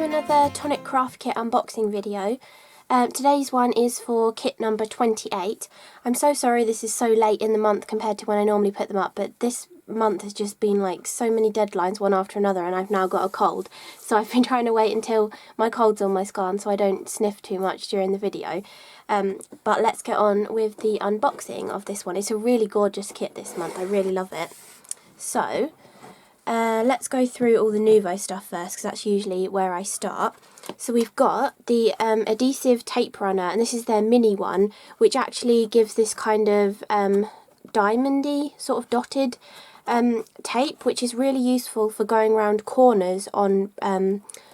to another Tonic craft kit unboxing video. Today's one is for kit number 28. I'm so sorry this is so late in the month compared to when I normally put them up, but this month has just been like so many deadlines one after another, and I've now got a cold. So I've been trying to wait until my cold's on my scarf so I don't sniff too much during the video. But let's get on with the unboxing of this one. It's a really gorgeous kit this month. I really love it. So let's go through all the Nuvo stuff first, because that's usually where I start. So we've got the Adhesive tape runner, and this is their mini one, which actually gives this kind of diamondy, sort of dotted tape, which is really useful for going around corners on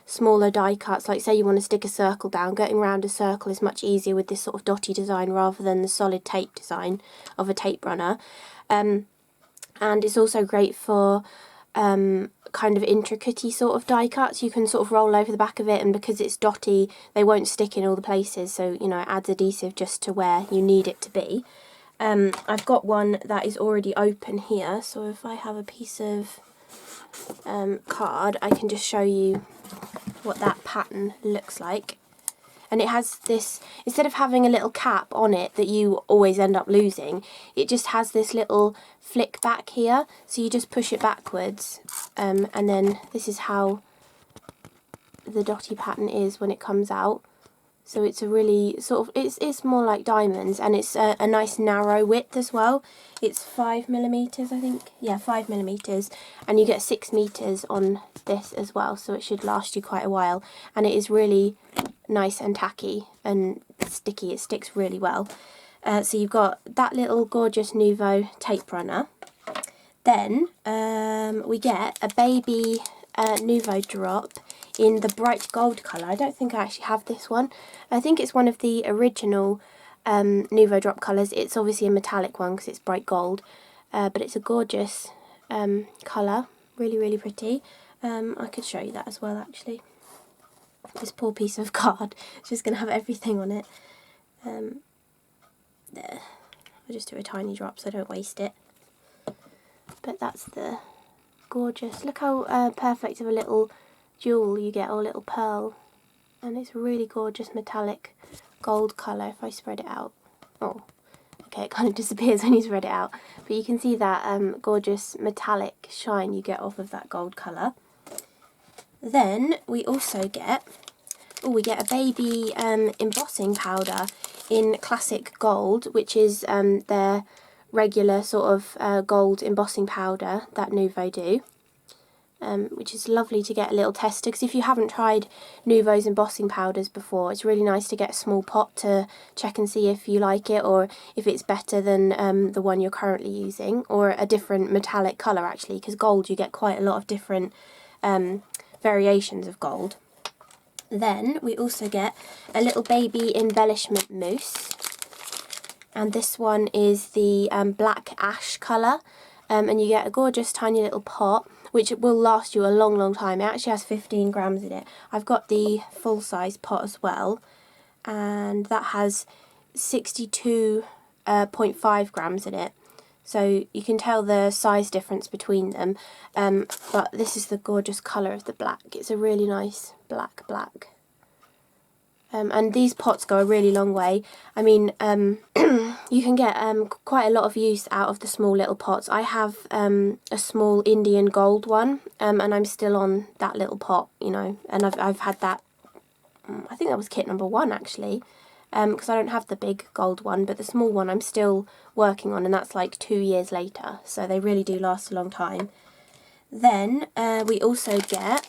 smaller die cuts. Like say you want to stick a circle down, getting around a circle is much easier with this sort of dotty design rather than the solid tape design of a tape runner. And it's also great for kind of intricate-y sort of die cuts. You can sort of roll over the back of it, and because it's dotty they won't stick in all the places, so you know, it adds adhesive just to where you need it to be. I've got one that is already open here, so if I have a piece of card I can just show you what that pattern looks like. And it has this, instead of having a little cap on it that you always end up losing, it just has this little flick back here, so you just push it backwards, and then this is how the dotty pattern is when it comes out. So it's a really sort of, it's more like diamonds, and it's a nice narrow width as well. It's 5mm, I think. Yeah, 5mm, and you get 6 meters on this as well, so it should last you quite a while. And it is really nice and tacky and sticky. It sticks really well. So you've got that little gorgeous Nuvo tape runner. Then we get a baby Nuvo drop in the bright gold colour. I don't think I actually have this one. I think it's one of the original Nuvo drop colours. It's obviously a metallic one because it's bright gold, but it's a gorgeous colour, really pretty. I could show you that as well actually. This poor piece of card, it's just going to have everything on it. There, I'll just do a tiny drop so I don't waste it. But that's the gorgeous, look how perfect of a little jewel you get, or little pearl, and it's really gorgeous metallic gold colour if I spread it out. Oh, okay, it kind of disappears when you spread it out, but you can see that gorgeous metallic shine you get off of that gold colour. Then we also get, we get a baby embossing powder in classic gold, which is their regular sort of gold embossing powder that Nuvo do. Which is lovely to get a little tester, because if you haven't tried Nuvo's embossing powders before, it's really nice to get a small pot to check and see if you like it, or if it's better than the one you're currently using, or a different metallic colour actually, because gold you get quite a lot of different variations of gold. Then we also get a little baby embellishment mousse, and this one is the black ash colour, and you get a gorgeous tiny little pot which will last you a long time. It actually has 15 grams in it. I've got the full size pot as well, and that has 62.5 grams in it, so you can tell the size difference between them. But this is the gorgeous colour of the black. It's a really nice black. And these pots go a really long way. I mean, you can get quite a lot of use out of the small little pots. I have a small Indian gold one, and I'm still on that little pot, you know, and I've had that, I think that was kit number 1 actually, because I don't have the big gold one, but the small one I'm still working on, and that's like 2 years later, so they really do last a long time. Then we also get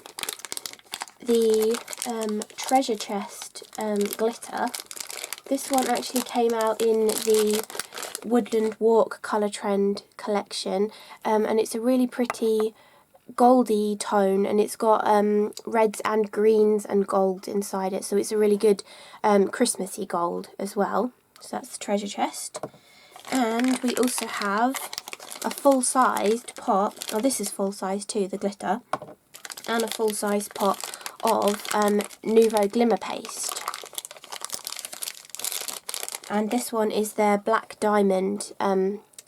the treasure chest glitter. This one actually came out in the Woodland Walk Colour Trend collection, and it's a really pretty goldy tone, and it's got reds and greens and gold inside it, so it's a really good Christmassy gold as well. So that's the treasure chest. And we also have a full-sized pot, oh this is full-size too, the glitter, and a full-size pot of Nuvo Glimmer paste. And this one is their black diamond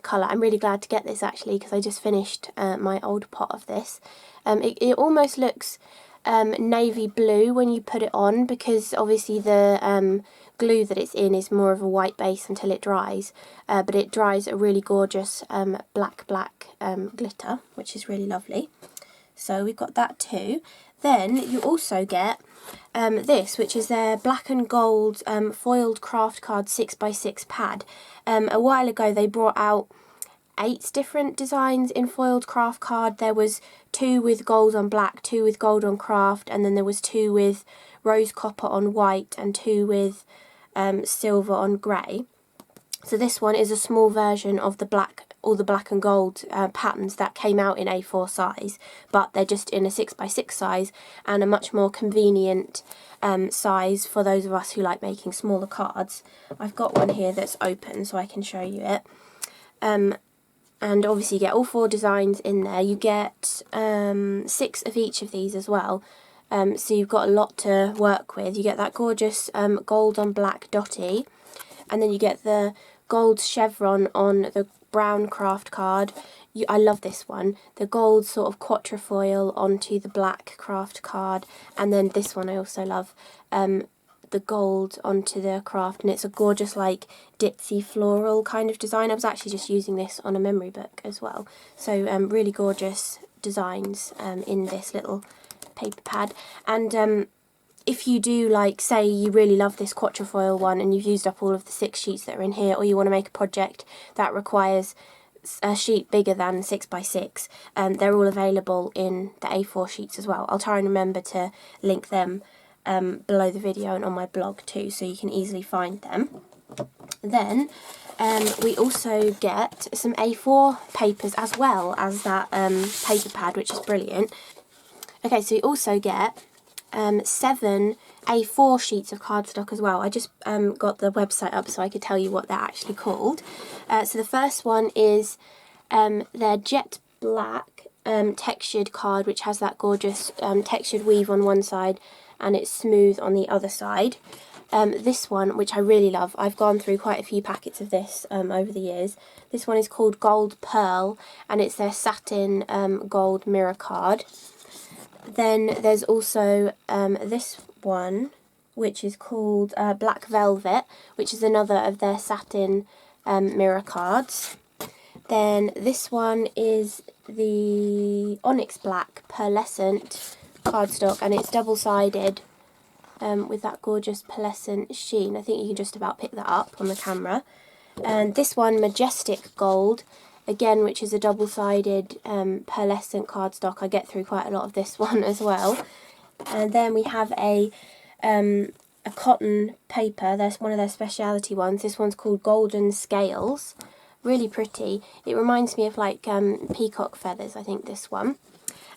colour. I'm really glad to get this actually, because I just finished my old pot of this. It almost looks navy blue when you put it on, because obviously the glue that it's in is more of a white base until it dries, but it dries a really gorgeous black glitter, which is really lovely. So we've got that too. Then you also get this, which is their black and gold foiled craft card 6x6 pad. A while ago they brought out 8 different designs in foiled craft card. There was 2 with gold on black, 2 with gold on craft, and then there was 2 with rose copper on white and 2 with silver on grey. So this one is a small version of all the black and gold patterns that came out in A4 size, but they're just in a 6x6 size and a much more convenient size for those of us who like making smaller cards. I've got one here that's open so I can show you it. And obviously you get all 4 designs in there. You get 6 of each of these as well. So you've got a lot to work with. You get that gorgeous gold on black dotty, and then you get the gold chevron on the brown craft card. I love this one. The gold sort of quatrefoil onto the black craft card, and then this one I also love. The gold onto the craft, and it's a gorgeous like ditzy floral kind of design. I was actually just using this on a memory book as well. So really gorgeous designs in this little paper pad. And if you do, like, say you really love this quatrefoil one and you've used up all of the 6 sheets that are in here, or you want to make a project that requires a sheet bigger than 6x6, they're all available in the A4 sheets as well. I'll try and remember to link them below the video and on my blog too, so you can easily find them. Then we also get some A4 papers as well as that paper pad, which is brilliant. Okay, so we also get 7 A4 sheets of cardstock as well. I just got the website up so I could tell you what they're actually called. So the first one is their jet black textured card, which has that gorgeous textured weave on one side and it's smooth on the other side. This one, which I really love, I've gone through quite a few packets of this over the years. This one is called Gold Pearl, and it's their satin gold mirror card. Then there's also this one, which is called Black Velvet, which is another of their satin mirror cards. Then this one is the Onyx Black Pearlescent cardstock, and it's double-sided with that gorgeous pearlescent sheen. I think you can just about pick that up on the camera. And this one, Majestic Gold, again, which is a double-sided pearlescent cardstock. I get through quite a lot of this one as well. And then we have a cotton paper. That's one of their speciality ones. This one's called Golden Scales. Really pretty. It reminds me of like peacock feathers, I think, this one.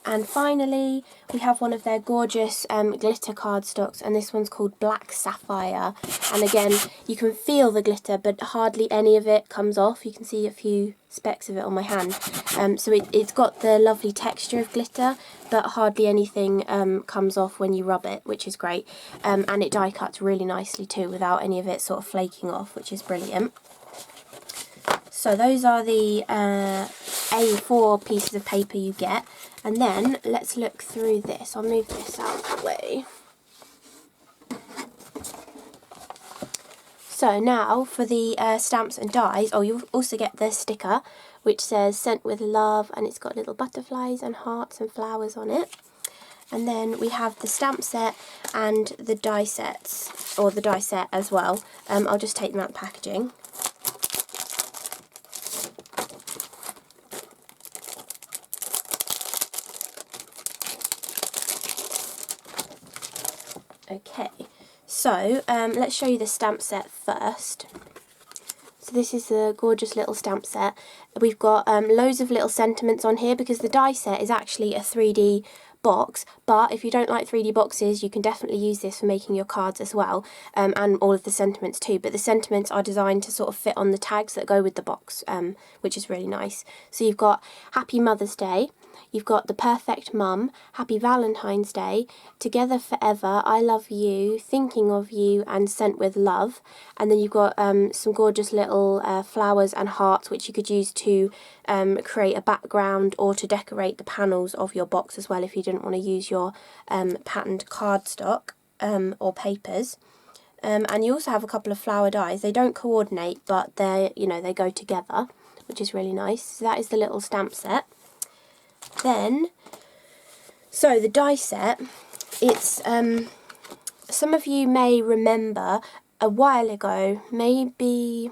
And finally, we have one of their gorgeous glitter cardstocks, and this one's called Black Sapphire. And again, you can feel the glitter, but hardly any of it comes off. You can see a few specks of it on my hand. So it's got the lovely texture of glitter, but hardly anything comes off when you rub it, which is great. And it die cuts really nicely too, without any of it sort of flaking off, which is brilliant. So those are the A4 pieces of paper you get. And then let's look through this. I'll move this out of the way. So now for the stamps and dies. Oh, you also get the sticker, which says Sent with Love, and it's got little butterflies and hearts and flowers on it. And then we have the stamp set and the die sets, or the die set as well. I'll just take them out of the packaging. Okay, so let's show you the stamp set first. So this is a gorgeous little stamp set. We've got loads of little sentiments on here because the die set is actually a 3D box, but if you don't like 3D boxes, you can definitely use this for making your cards as well, and all of the sentiments too. But the sentiments are designed to sort of fit on the tags that go with the box, which is really nice. So you've got Happy Mother's Day, you've got The Perfect Mum, Happy Valentine's Day, Together Forever, I Love You, Thinking of You, and Sent with Love. And then you've got some gorgeous little flowers and hearts, which you could use to create a background or to decorate the panels of your box as well if you didn't want to use your patterned cardstock or papers. And you also have a couple of flower dies. They don't coordinate, but they go together, which is really nice. So that is the little stamp set. Then, so the die set, it's, some of you may remember a while ago, maybe,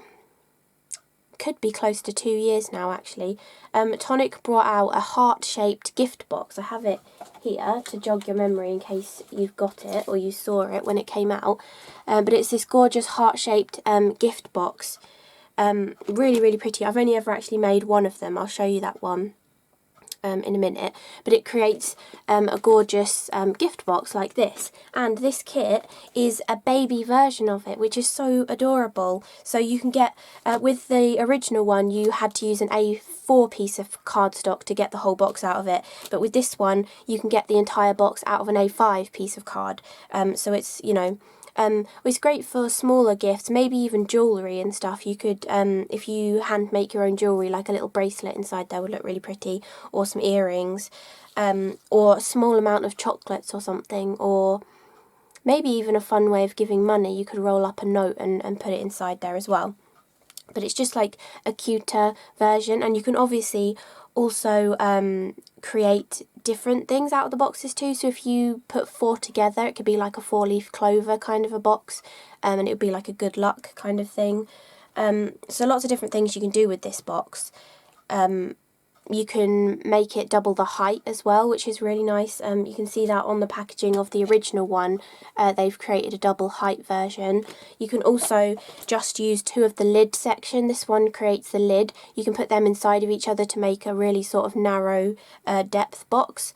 could be close to 2 years now actually, Tonic brought out a heart-shaped gift box. I have it here to jog your memory in case you've got it or you saw it when it came out. But it's this gorgeous heart-shaped gift box. Really, really pretty. I've only ever actually made one of them. I'll show you that one in a minute, but it creates a gorgeous gift box like this, and this kit is a baby version of it, which is so adorable. So you can get, with the original one you had to use an A4 piece of cardstock to get the whole box out of it, but with this one you can get the entire box out of an A5 piece of card. So it's, it's great for smaller gifts, maybe even jewellery and stuff. You could, if you hand make your own jewellery, like a little bracelet inside there would look really pretty, or some earrings, or a small amount of chocolates or something, or maybe even a fun way of giving money. You could roll up a note and put it inside there as well. But it's just like a cuter version, and you can obviously also create different things out of the boxes too. So if you put 4 together, it could be like a 4-leaf clover kind of a box, and it would be like a good luck kind of thing. So lots of different things you can do with this box. You can make it double the height as well, which is really nice. You can see that on the packaging of the original one. They've created a double height version. You can also just use 2 of the lid section. This one creates the lid. You can put them inside of each other to make a really sort of narrow depth box.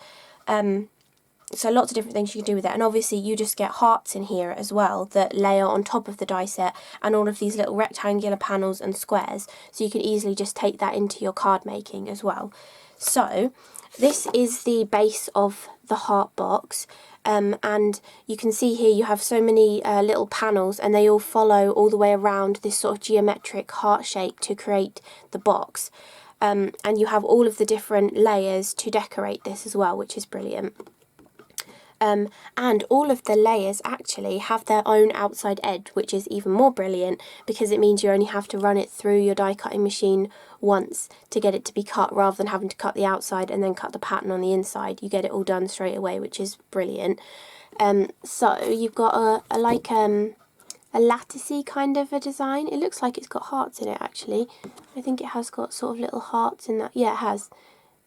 So lots of different things you can do with it, and obviously you just get hearts in here as well that layer on top of the die set, and all of these little rectangular panels and squares, so you can easily just take that into your card making as well. So this is the base of the heart box, and you can see here you have so many little panels, and they all follow all the way around this sort of geometric heart shape to create the box. And you have all of the different layers to decorate this as well, which is brilliant. And all of the layers actually have their own outside edge, which is even more brilliant because it means you only have to run it through your die cutting machine once to get it to be cut, rather than having to cut the outside and then cut the pattern on the inside. You get it all done straight away, which is brilliant. So you've got a latticey kind of a design. It looks like it's got hearts in it actually. I think it has got sort of little hearts in that. Yeah, it has.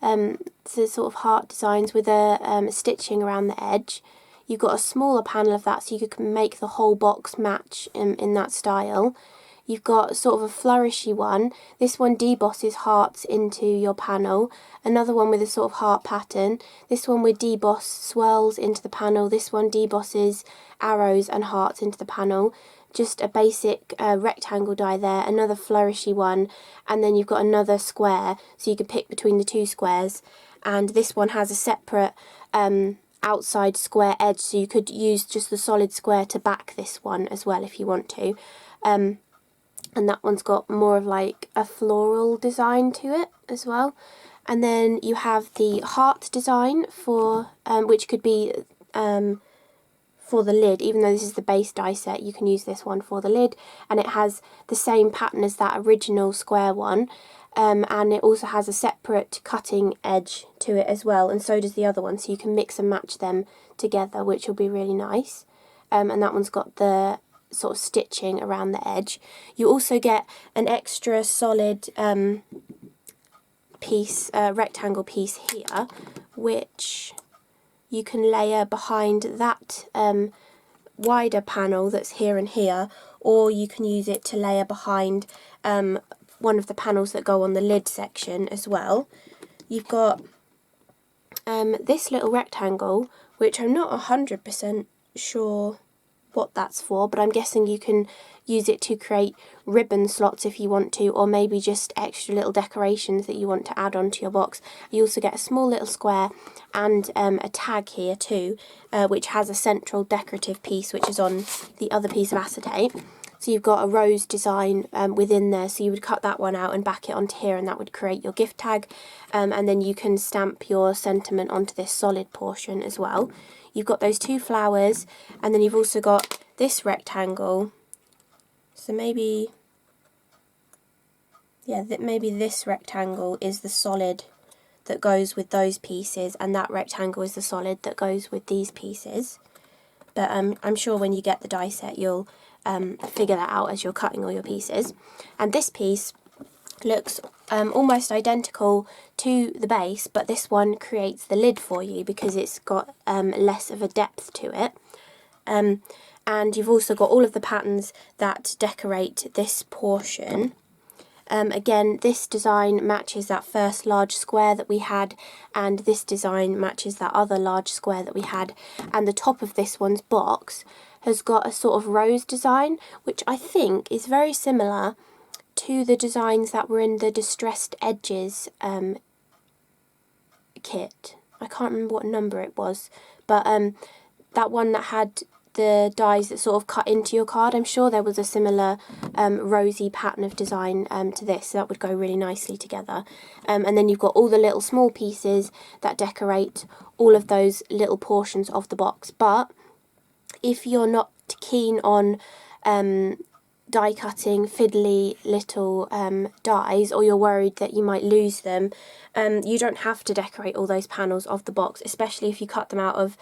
So sort of heart designs with a stitching around the edge. You've got a smaller panel of that, so you can make the whole box match in that style. You've got sort of a flourishy one. This one debosses hearts into your panel. Another one with a sort of heart pattern. This one with deboss swirls into the panel. This one debosses arrows and hearts into the panel. Just a basic rectangle die there, another flourishy one, and then you've got another square, so you can pick between the 2 squares. And this one has a separate outside square edge, so you could use just the solid square to back this one as well if you want to. And that one's got more of like a floral design to it as well. And then you have the heart design for which could be for the lid. Even though this is the base die set, you can use this one for the lid, and it has the same pattern as that original square one, and it also has a separate cutting edge to it as well, and so does the other one, so you can mix and match them together, which will be really nice. And that one's got the sort of stitching around the edge. You also get an extra solid piece, rectangle piece here, which you can layer behind that wider panel that's here and here, or you can use it to layer behind one of the panels that go on the lid section as well. You've got this little rectangle, which I'm not 100% sure what that's for, but I'm guessing you can use it to create ribbon slots if you want to, or maybe just extra little decorations that you want to add onto your box. You also get a small little square and a tag here too, which has a central decorative piece which is on the other piece of acetate. So you've got a rose design within there, so you would cut that one out and back it onto here, and that would create your gift tag. And then you can stamp your sentiment onto this solid portion as well. You've got those two flowers, and then you've also got this rectangle. So maybe, yeah, maybe this rectangle is the solid that goes with those pieces, and that rectangle is the solid that goes with these pieces. But I'm sure when you get the die set you'll figure that out as you're cutting all your pieces. And this piece looks almost identical to the base, but this one creates the lid for you because it's got less of a depth to it. And you've also got all of the patterns that decorate this portion. Again, this design matches that first large square that we had, and this design matches that other large square that we had, and the top of this one's box has got a sort of rose design, which I think is very similar to the designs that were in the Distressed Edges kit. I can't remember what number it was, but that one that had the dies that sort of cut into your card, I'm sure there was a similar rosy pattern of design to this, so that would go really nicely together. And then you've got all the little small pieces that decorate all of those little portions of the box. But if you're not keen on die cutting fiddly little dies, or you're worried that you might lose them, you don't have to decorate all those panels of the box, especially if you cut them out of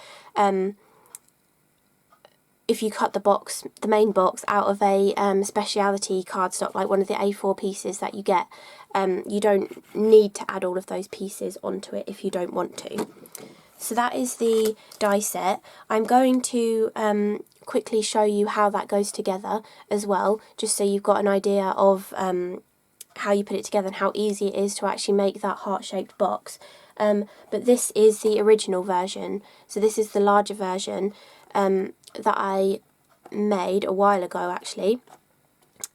if you cut the main box out of a speciality cardstock, like one of the A4 pieces that you get. You don't need to add all of those pieces onto it if you don't want to. So that is the die set. I'm going to quickly show you how that goes together as well, just so you've got an idea of how you put it together and how easy it is to actually make that heart-shaped box. But this is the original version, so this is the larger version that I made a while ago actually.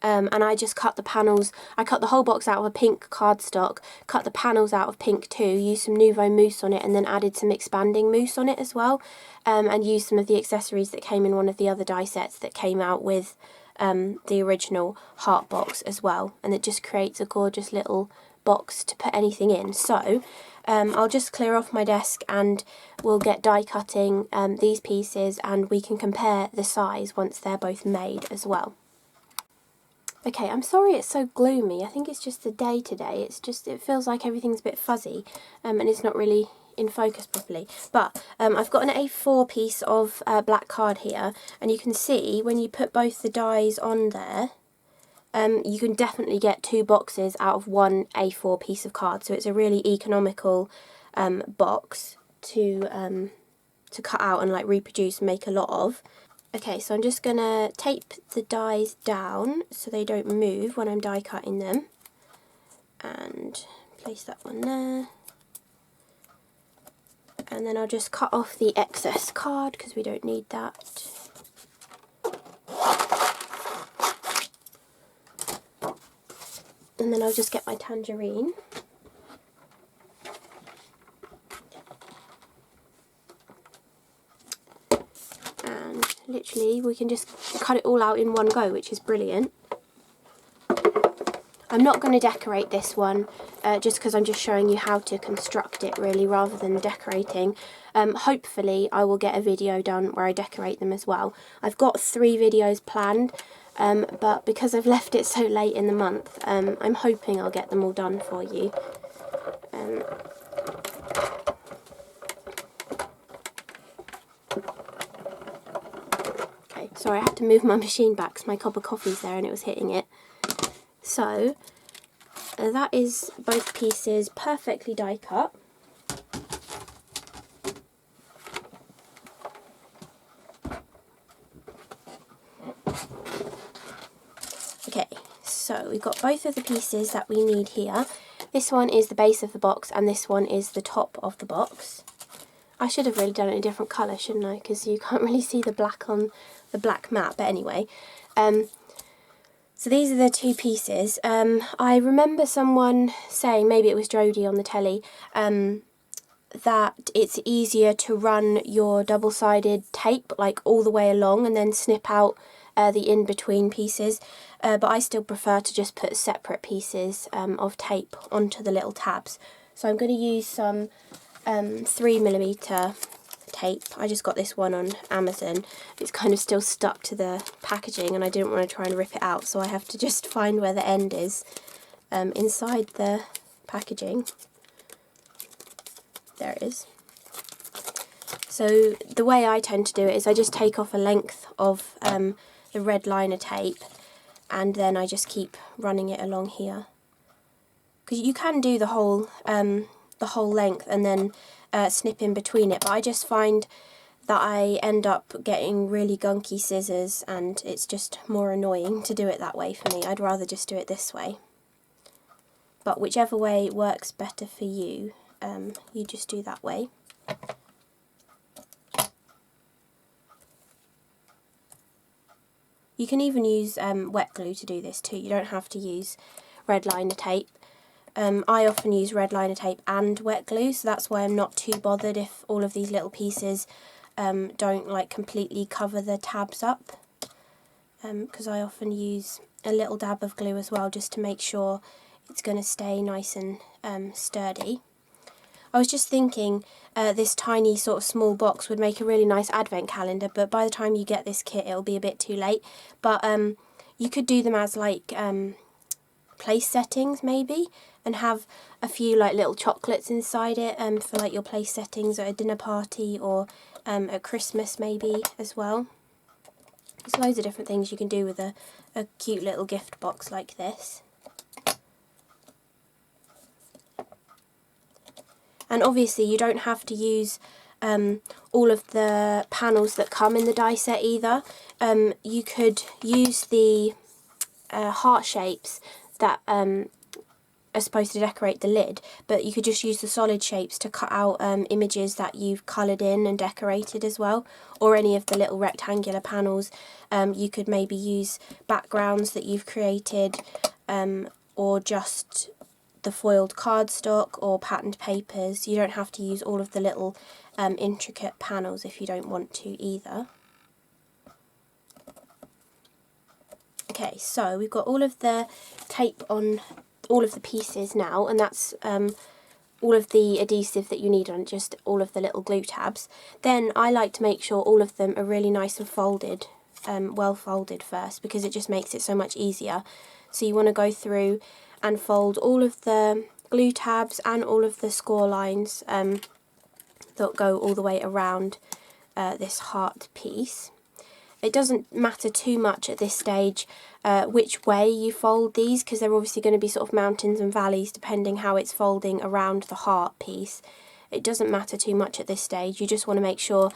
And I just cut the panels, I cut the whole box out of a pink cardstock, cut the panels out of pink too, used some Nuvo mousse on it, and then added some expanding mousse on it as well, and used some of the accessories that came in one of the other die sets that came out with the original heart box as well, and it just creates a gorgeous little box to put anything in. So I'll just clear off my desk and we'll get die cutting these pieces, and we can compare the size once they're both made as well. Okay, I'm sorry it's so gloomy. I think it's just the day today. It feels like everything's a bit fuzzy and it's not really in focus properly. But I've got an A4 piece of black card here, and you can see when you put both the dies on there, you can definitely get two boxes out of one A4 piece of card. So it's a really economical box to cut out and like reproduce and make a lot of. Okay, so I'm just going to tape the dies down so they don't move when I'm die cutting them, and place that one there. And then I'll just cut off the excess card because we don't need that. And then I'll just get my tangerine. And literally we can just cut it all out in one go, which is brilliant. I'm not going to decorate this one just because I'm just showing you how to construct it really rather than decorating. Hopefully I will get a video done where I decorate them as well. I've got 3 videos planned, but because I've left it so late in the month, I'm hoping I'll get them all done for you. Okay, sorry, I had to move my machine back because my cup of coffee's there and it was hitting it. So that is both pieces perfectly die cut. Okay, so we've got both of the pieces that we need here. This one is the base of the box and this one is the top of the box. I should have really done it in a different colour, shouldn't I? Because you can't really see the black on the black mat, but anyway. So these are the 2 pieces. I remember someone saying, maybe it was Jodie on the telly, that it's easier to run your double-sided tape like all the way along and then snip out the in-between pieces, but I still prefer to just put separate pieces of tape onto the little tabs. So I'm going to use some 3mm tape. I just got this one on Amazon. It's kind of still stuck to the packaging and I didn't want to try and rip it out, so I have to just find where the end is inside the packaging. There it is. So the way I tend to do it is I just take off a length of the red liner tape and then I just keep running it along here. Because you can do the whole length and then snip in between it, but I just find that I end up getting really gunky scissors and it's just more annoying to do it that way for me. I'd rather just do it this way. But whichever way works better for you, you just do that way. You can even use wet glue to do this too. You don't have to use red liner tape. I often use red liner tape and wet glue, so that's why I'm not too bothered if all of these little pieces don't like completely cover the tabs up, because I often use a little dab of glue as well just to make sure it's going to stay nice and sturdy. I was just thinking this tiny sort of small box would make a really nice advent calendar, but by the time you get this kit it'll be a bit too late. But you could do them as like place settings maybe, and have a few like little chocolates inside it for like your place settings at a dinner party or at Christmas maybe as well. There's loads of different things you can do with a cute little gift box like this. And obviously you don't have to use all of the panels that come in the die set either. You could use the heart shapes that are supposed to decorate the lid, but you could just use the solid shapes to cut out images that you've coloured in and decorated as well, or any of the little rectangular panels. You could maybe use backgrounds that you've created, or just the foiled cardstock or patterned papers. You don't have to use all of the little intricate panels if you don't want to either. Okay, so we've got all of the tape on all of the pieces now, and that's all of the adhesive that you need on just all of the little glue tabs. Then I like to make sure all of them are really nice and folded, well folded first, because it just makes it so much easier. So you want to go through and fold all of the glue tabs and all of the score lines that go all the way around this heart piece. It doesn't matter too much at this stage which way you fold these, because they're obviously going to be sort of mountains and valleys depending how it's folding around the heart piece. It doesn't matter too much at this stage, you just want to make sure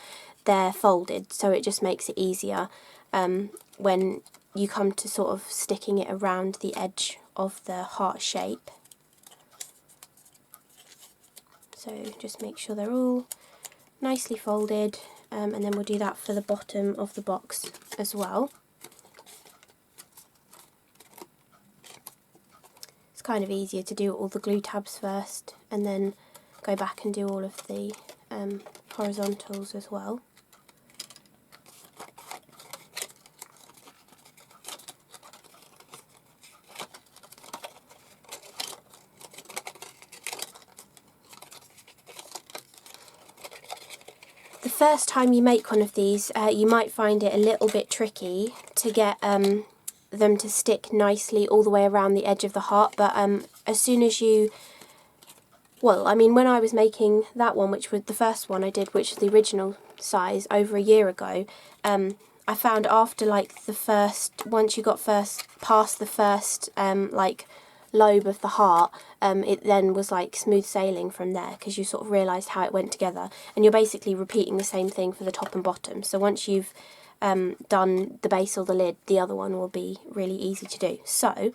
they're folded, so it just makes it easier when you come to sort of sticking it around the edge of the heart shape. So just make sure they're all nicely folded, and then we'll do that for the bottom of the box as well. It's kind of easier to do all the glue tabs first and then go back and do all of the horizontals as well. The first time you make one of these, you might find it a little bit tricky to get them to stick nicely all the way around the edge of the heart, but as soon as you, well, I mean, when I was making that one, which was the first one I did, which was the original size over a year ago, I found after like the first, once you got past the first like lobe of the heart, it then was like smooth sailing from there, because you sort of realised how it went together, and you're basically repeating the same thing for the top and bottom. So once you've done the base or the lid, the other one will be really easy to do. So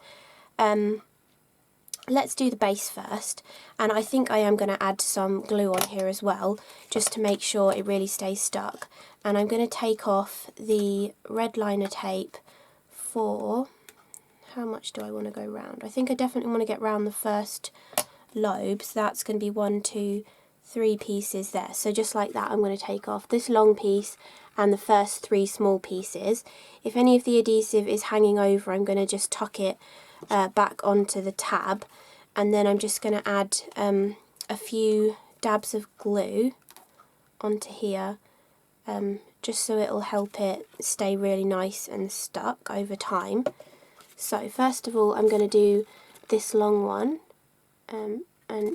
let's do the base first, and I think I am going to add some glue on here as well, just to make sure it really stays stuck. And I'm going to take off the red liner tape for, how much do I want to go round? I think I definitely want to get round the first lobe, so that's going to be 1, 2, 3 pieces there. So just like that, I'm going to take off this long piece and the first 3 small pieces. If any of the adhesive is hanging over, I'm going to just tuck it back onto the tab, and then I'm just going to add a few dabs of glue onto here, just so it'll help it stay really nice and stuck over time. So first of all, I'm going to do this long one, and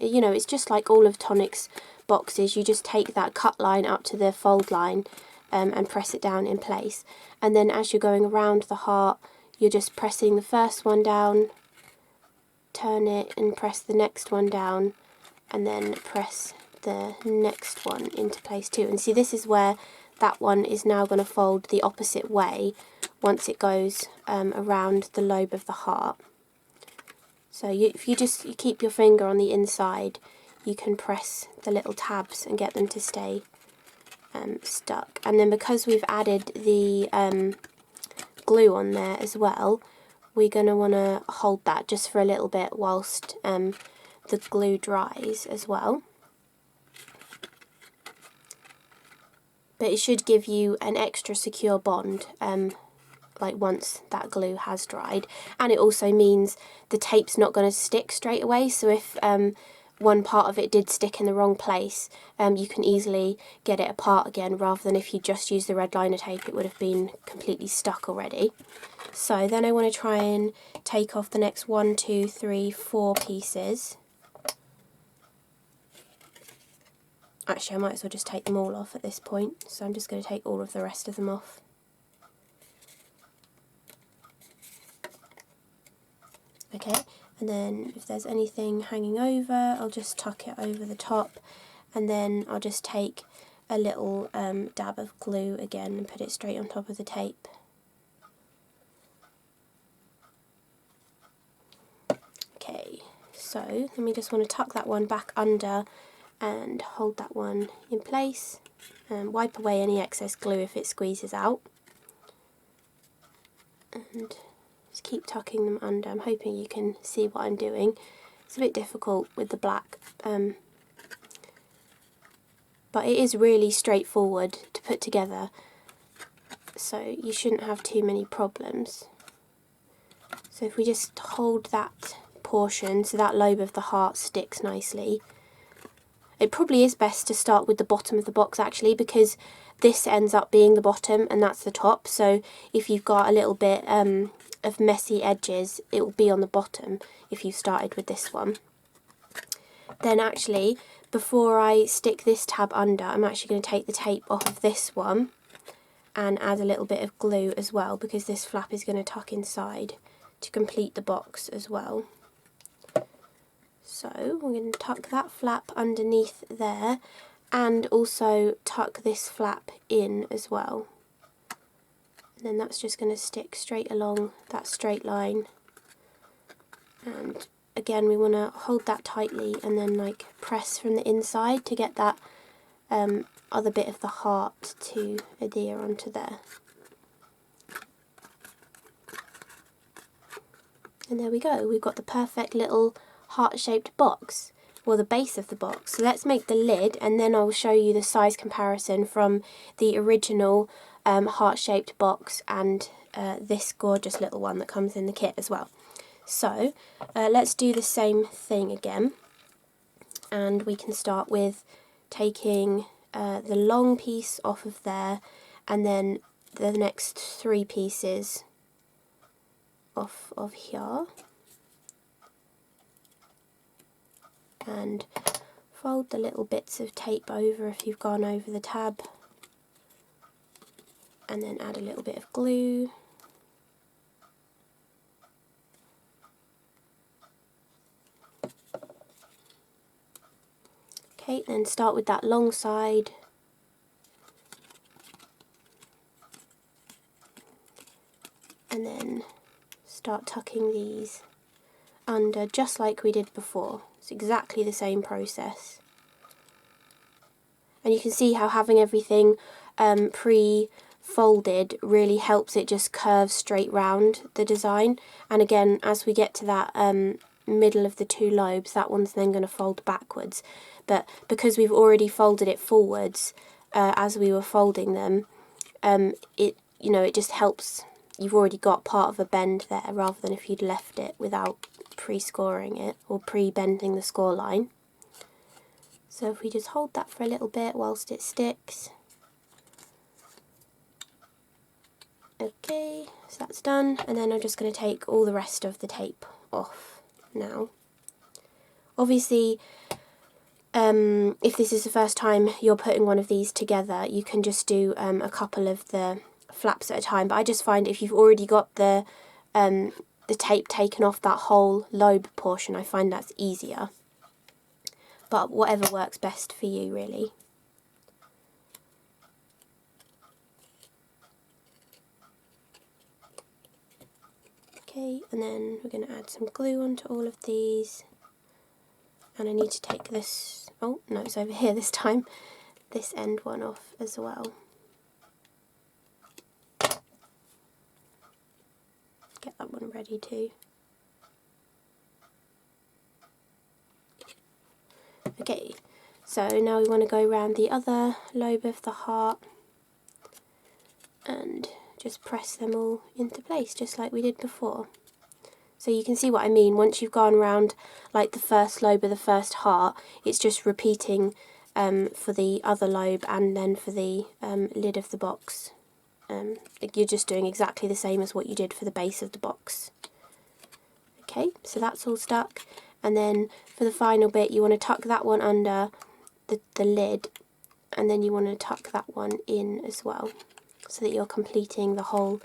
you know, it's just like all of Tonic's boxes. You just take that cut line up to the fold line and press it down in place, and then as you're going around the heart, you're just pressing the first one down, turn it and press the next one down, and then press the next one into place too. And see, this is where that one is now going to fold the opposite way once it goes around the lobe of the heart. So if you just keep your finger on the inside, you can press the little tabs and get them to stay stuck. And then because we've added the glue on there as well, we're going to want to hold that just for a little bit whilst the glue dries as well. But it should give you an extra secure bond like once that glue has dried, and it also means the tape's not going to stick straight away. So if one part of it did stick in the wrong place, you can easily get it apart again, rather than if you just use the red liner tape, it would have been completely stuck already. So then I want to try and take off the next 1, 2, 3, 4 pieces. Actually, I might as well just take them all off at this point, so I'm just going to take all of the rest of them off. Okay, and then if there's anything hanging over, I'll just tuck it over the top, and then I'll just take a little dab of glue again and put it straight on top of the tape. Okay, so then we just want to tuck that one back under and hold that one in place, and wipe away any excess glue if it squeezes out, and just keep tucking them under. I'm hoping you can see what I'm doing. It's a bit difficult with the black, but it is really straightforward to put together, so you shouldn't have too many problems. So if we just hold that portion so that lobe of the heart sticks nicely. It probably is best to start with the bottom of the box actually, because this ends up being the bottom and that's the top, so if you've got a little bit of messy edges, it will be on the bottom if you started with this one. Then actually, before I stick this tab under, I'm actually going to take the tape off of this one and add a little bit of glue as well, because this flap is going to tuck inside to complete the box as well. So we're going to tuck that flap underneath there, and also tuck this flap in as well. And then that's just going to stick straight along that straight line. And again, we want to hold that tightly and then like press from the inside to get that other bit of the heart to adhere onto there. And there we go, we've got the perfect little heart-shaped box, or the base of the box. So let's make the lid, and then I'll show you the size comparison from the original heart-shaped box and this gorgeous little one that comes in the kit as well. So let's do the same thing again, and we can start with taking the long piece off of there, and then the next 3 pieces off of here. And fold the little bits of tape over if you've gone over the tab, and then add a little bit of glue. Okay, then start with that long side, and then start tucking these under just like we did before. It's exactly the same process. And you can see how having everything pre-folded really helps it just curve straight round the design. And again, as we get to that middle of the 2 lobes, that one's then going to fold backwards. but because we've already folded it forwards as we were folding them, it just helps. You've already got part of a bend there, rather than if you'd left it without pre-scoring it or pre-bending the score line. So if we just hold that for a little bit whilst it sticks. Okay, so that's done, and then I'm just going to take all the rest of the tape off now. Obviously, if this is the first time you're putting one of these together, you can just do a couple of the flaps at a time, but I just find if you've already got the tape taken off that whole lobe portion, I find that's easier. But whatever works best for you, really. Okay, and then we're going to add some glue onto all of these. And I need to take this, oh no, it's over here this time, this end one off as well. Get that one ready too. Okay, so now we want to go around the other lobe of the heart and just press them all into place, just like we did before. So you can see what I mean. Once you've gone around like the first lobe of the first heart, it's just repeating for the other lobe and then for the lid of the box. You're just doing exactly the same as what you did for the base of the box. Okay, so that's all stuck. And then for the final bit, you want to tuck that one under the lid, and then you want to tuck that one in as well, so that you're completing the whole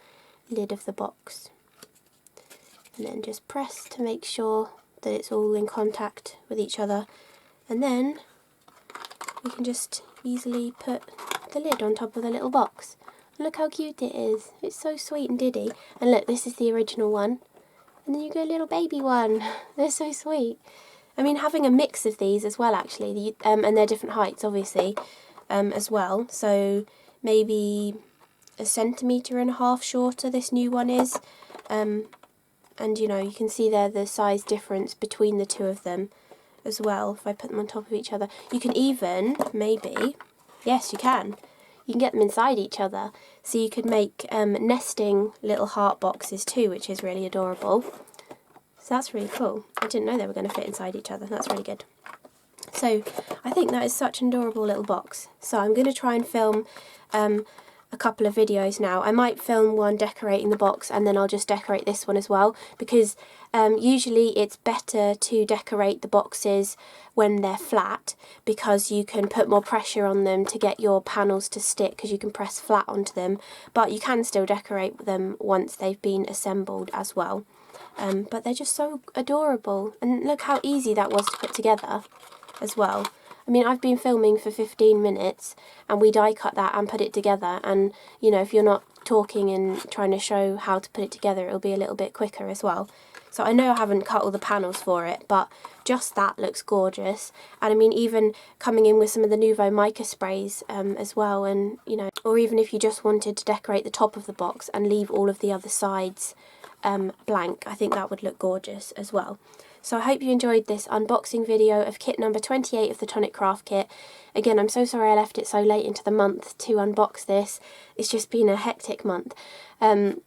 lid of the box. And then just press to make sure that it's all in contact with each other, and then we can just easily put the lid on top of the little box. Look how cute it is. It's so sweet and diddy. And look, this is the original one, and then you get a little baby one. They're so sweet. I mean, having a mix of these as well, actually, and they're different heights, obviously, as well. So maybe 1.5 centimeters shorter this new one is. And you know, you can see there the size difference between the two of them as well, if I put them on top of each other. You can even, maybe, yes you can get them inside each other. So you could make nesting little heart boxes too, which is really adorable. So that's really cool. I didn't know they were going to fit inside each other. That's really good. So I think that is such an adorable little box. So I'm going to try and film a couple of videos now. I might film one decorating the box, and then I'll just decorate this one as well, because usually it's better to decorate the boxes when they're flat, because you can put more pressure on them to get your panels to stick, because you can press flat onto them, but you can still decorate them once they've been assembled as well. But they're just so adorable, and look how easy that was to put together as well. I mean, I've been filming for 15 minutes and we die cut that and put it together, and you know, if you're not talking and trying to show how to put it together, it'll be a little bit quicker as well. So I know I haven't cut all the panels for it, but just that looks gorgeous. And I mean, even coming in with some of the Nuvo mica sprays as well, and you know, or even if you just wanted to decorate the top of the box and leave all of the other sides blank, I think that would look gorgeous as well. So I hope you enjoyed this unboxing video of kit number 28 of the Tonic craft kit. Again, I'm so sorry I left it so late into the month to unbox this. It's just been a hectic month. But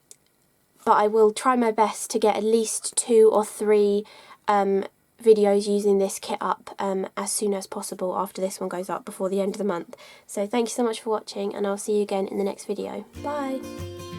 I will try my best to get at least 2 or 3 videos using this kit up as soon as possible after this one goes up before the end of the month. So thank you so much for watching, and I'll see you again in the next video. Bye!